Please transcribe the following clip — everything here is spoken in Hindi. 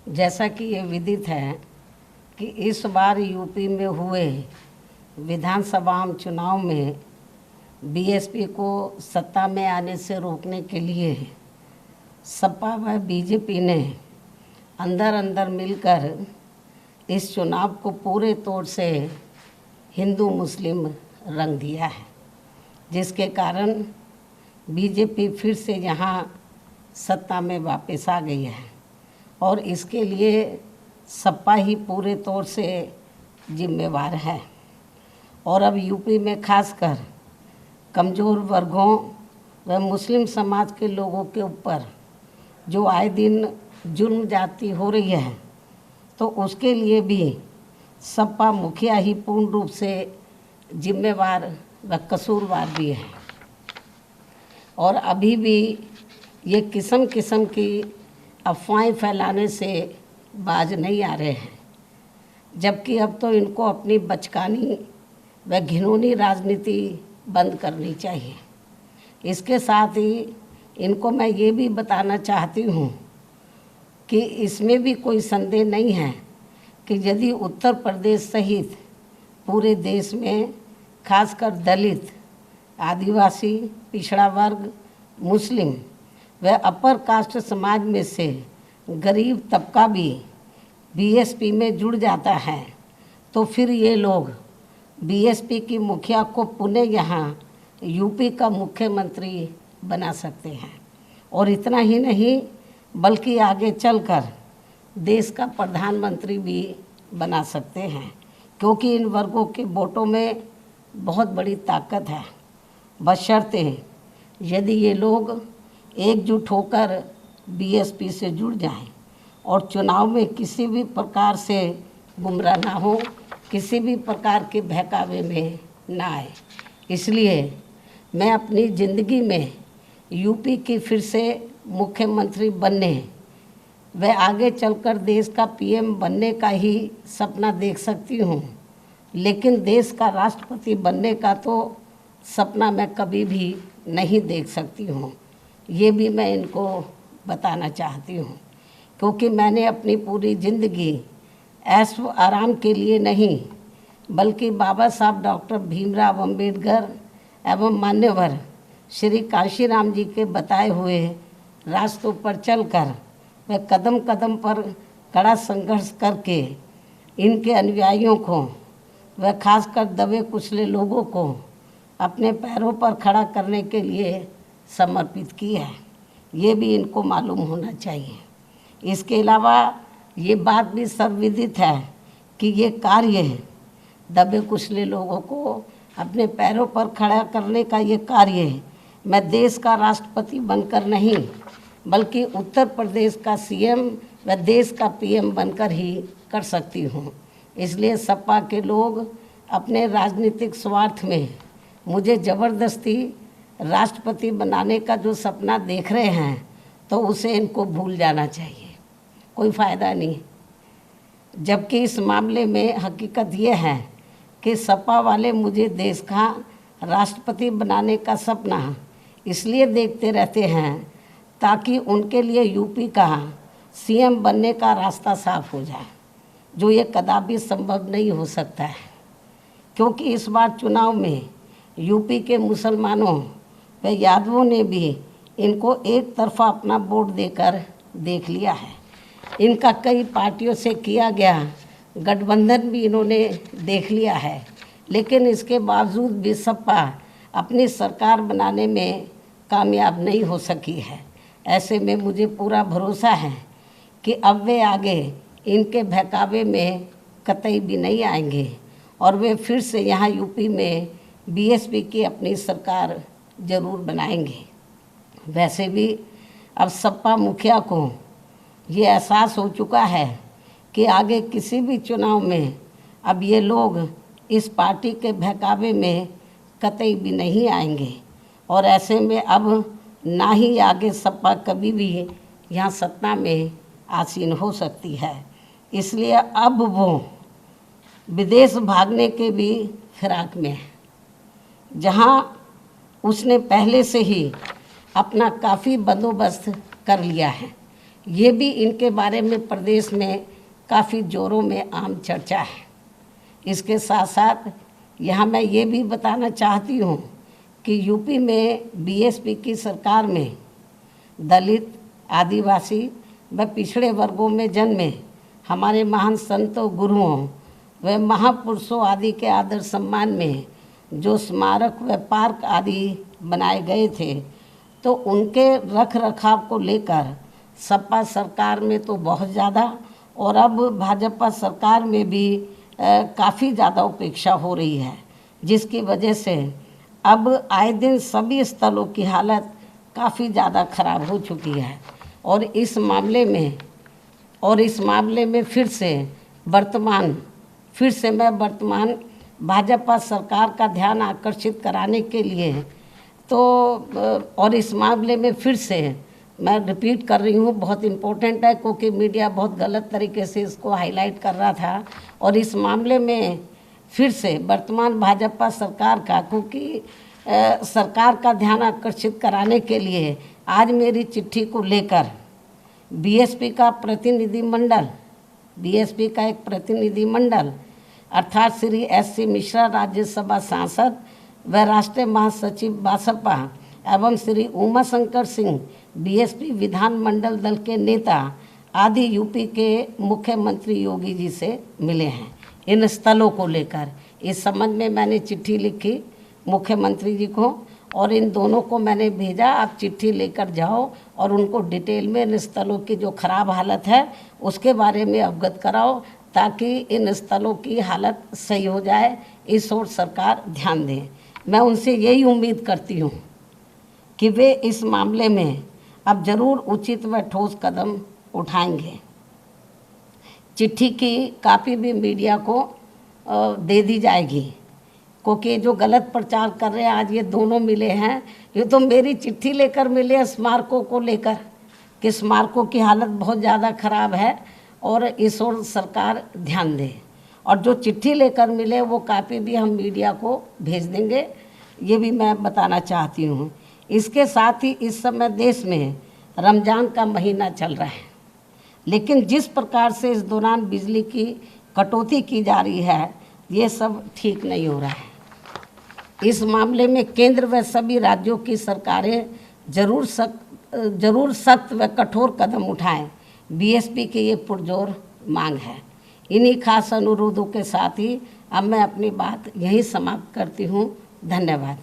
जैसा कि ये विदित है कि इस बार यूपी में हुए विधानसभा चुनाव में बीएसपी को सत्ता में आने से रोकने के लिए सपा व बीजेपी ने अंदर अंदर मिलकर इस चुनाव को पूरे तौर से हिंदू मुस्लिम रंग दिया है, जिसके कारण बीजेपी फिर से यहाँ सत्ता में वापस आ गई है और इसके लिए सपा ही पूरे तौर से जिम्मेवार है। और अब यूपी में खासकर कमज़ोर वर्गों व मुस्लिम समाज के लोगों के ऊपर जो आए दिन जुल्म जाती हो रही है, तो उसके लिए भी सपा मुखिया ही पूर्ण रूप से जिम्मेवार व कसूरवार भी है। और अभी भी ये किस्म किस्म की अफवाहें फैलाने से बाज नहीं आ रहे हैं, जबकि अब तो इनको अपनी बचकानी व घिनौनी राजनीति बंद करनी चाहिए। इसके साथ ही इनको मैं ये भी बताना चाहती हूँ कि इसमें भी कोई संदेह नहीं है कि यदि उत्तर प्रदेश सहित पूरे देश में खासकर दलित, आदिवासी, पिछड़ा वर्ग, मुस्लिम व अपर कास्ट समाज में से गरीब तबका भी बीएसपी में जुड़ जाता है, तो फिर ये लोग बीएसपी की मुखिया को पुनः यहाँ यूपी का मुख्यमंत्री बना सकते हैं। और इतना ही नहीं बल्कि आगे चलकर देश का प्रधानमंत्री भी बना सकते हैं, क्योंकि इन वर्गों के वोटों में बहुत बड़ी ताकत है, बशर्ते यदि ये लोग एकजुट होकर बीएसपी से जुड़ जाएं और चुनाव में किसी भी प्रकार से गुमराह ना हो, किसी भी प्रकार के बहकावे में ना आए। इसलिए मैं अपनी ज़िंदगी में यूपी की फिर से मुख्यमंत्री बनने व आगे चलकर देश का पीएम बनने का ही सपना देख सकती हूँ, लेकिन देश का राष्ट्रपति बनने का तो सपना मैं कभी भी नहीं देख सकती हूँ। ये भी मैं इनको बताना चाहती हूँ, क्योंकि मैंने अपनी पूरी ज़िंदगी ऐश व आराम के लिए नहीं बल्कि बाबा साहब डॉक्टर भीमराव अंबेडकर एवं मान्यवर श्री कांशीराम जी के बताए हुए रास्तों पर चलकर व कदम कदम पर कड़ा संघर्ष करके इनके अनुयायियों को व खासकर दबे कुचले लोगों को अपने पैरों पर खड़ा करने के लिए समर्पित की है। ये भी इनको मालूम होना चाहिए। इसके अलावा ये बात भी सर्वविदित है कि ये कार्य दबे कुचले लोगों को अपने पैरों पर खड़ा करने का ये कार्य मैं देश का राष्ट्रपति बनकर नहीं बल्कि उत्तर प्रदेश का सीएम व देश का पीएम बनकर ही कर सकती हूँ। इसलिए सपा के लोग अपने राजनीतिक स्वार्थ में मुझे ज़बरदस्ती राष्ट्रपति बनाने का जो सपना देख रहे हैं, तो उसे इनको भूल जाना चाहिए, कोई फ़ायदा नहीं। जबकि इस मामले में हकीकत ये है कि सपा वाले मुझे देश का राष्ट्रपति बनाने का सपना इसलिए देखते रहते हैं ताकि उनके लिए यूपी का सीएम बनने का रास्ता साफ हो जाए, जो ये कदापि संभव नहीं हो सकता है। क्योंकि इस बार चुनाव में यूपी के मुसलमानों व यादवों ने भी इनको एक तरफा अपना वोट देकर देख लिया है। इनका कई पार्टियों से किया गया गठबंधन भी इन्होंने देख लिया है, लेकिन इसके बावजूद भी सपा अपनी सरकार बनाने में कामयाब नहीं हो सकी है। ऐसे में मुझे पूरा भरोसा है कि अब वे आगे इनके बहकावे में कतई भी नहीं आएंगे और वे फिर से यहाँ यूपी में बीएसपी की अपनी सरकार ज़रूर बनाएंगे। वैसे भी अब सपा मुखिया को ये एहसास हो चुका है कि आगे किसी भी चुनाव में अब ये लोग इस पार्टी के बहकावे में कतई भी नहीं आएंगे और ऐसे में अब ना ही आगे सपा कभी भी यहाँ सत्ता में आसीन हो सकती है। इसलिए अब वो विदेश भागने के भी फिराक में है, जहाँ उसने पहले से ही अपना काफ़ी बंदोबस्त कर लिया है। ये भी इनके बारे में प्रदेश में काफ़ी जोरों में आम चर्चा है। इसके साथ साथ यहाँ मैं ये भी बताना चाहती हूँ कि यूपी में बीएसपी की सरकार में दलित, आदिवासी व पिछड़े वर्गों में जन्मे हमारे महान संतों, गुरुओं व महापुरुषों आदि के आदर सम्मान में जो स्मारक व पार्क आदि बनाए गए थे, तो उनके रख रखाव को लेकर सपा सरकार में तो बहुत ज़्यादा और अब भाजपा सरकार में भी काफ़ी ज़्यादा उपेक्षा हो रही है, जिसकी वजह से अब आए दिन सभी स्थलों की हालत काफ़ी ज़्यादा खराब हो चुकी है। और इस मामले में फिर से मैं वर्तमान भाजपा सरकार का ध्यान आकर्षित कराने के लिए और इस मामले में फिर से मैं रिपीट कर रही हूँ, बहुत इम्पोर्टेंट है क्योंकि मीडिया बहुत गलत तरीके से इसको हाईलाइट कर रहा था। और इस मामले में फिर से वर्तमान भाजपा सरकार का, क्योंकि सरकार का ध्यान आकर्षित कराने के लिए आज मेरी चिट्ठी को लेकर बीएसपी का एक प्रतिनिधिमंडल अर्थात श्री एस.सी. मिश्रा, राज्यसभा सांसद व राष्ट्रीय महासचिव बसपा एवं श्री उमा शंकर सिंह, बीएसपी विधानमंडल दल के नेता आदि यूपी के मुख्यमंत्री योगी जी से मिले हैं। इन स्थलों को लेकर इस संबंध में मैंने चिट्ठी लिखी मुख्यमंत्री जी को और इन दोनों को मैंने भेजा, आप चिट्ठी लेकर जाओ और उनको डिटेल में इन स्थलों की जो खराब हालत है उसके बारे में अवगत कराओ, ताकि इन स्थलों की हालत सही हो जाए। इस ओर सरकार ध्यान दे। मैं उनसे यही उम्मीद करती हूँ कि वे इस मामले में अब जरूर उचित व ठोस कदम उठाएंगे। चिट्ठी की कापी भी मीडिया को दे दी जाएगी, क्योंकि जो गलत प्रचार कर रहे हैं, आज ये दोनों मिले हैं, ये तो मेरी चिट्ठी लेकर मिले हैं स्मारकों को लेकर कि स्मारकों की हालत बहुत ज़्यादा खराब है और इस ओर सरकार ध्यान दे। और जो चिट्ठी लेकर मिले वो कापी भी हम मीडिया को भेज देंगे, ये भी मैं बताना चाहती हूँ। इसके साथ ही इस समय देश में रमज़ान का महीना चल रहा है, लेकिन जिस प्रकार से इस दौरान बिजली की कटौती की जा रही है, ये सब ठीक नहीं हो रहा है। इस मामले में केंद्र व सभी राज्यों की सरकारें जरूर सख्त व कठोर कदम उठाएं। बीएसपी की ये पुरजोर मांग है। इन्हीं खास अनुरोधों के साथ ही अब मैं अपनी बात यहीं समाप्त करती हूँ। धन्यवाद।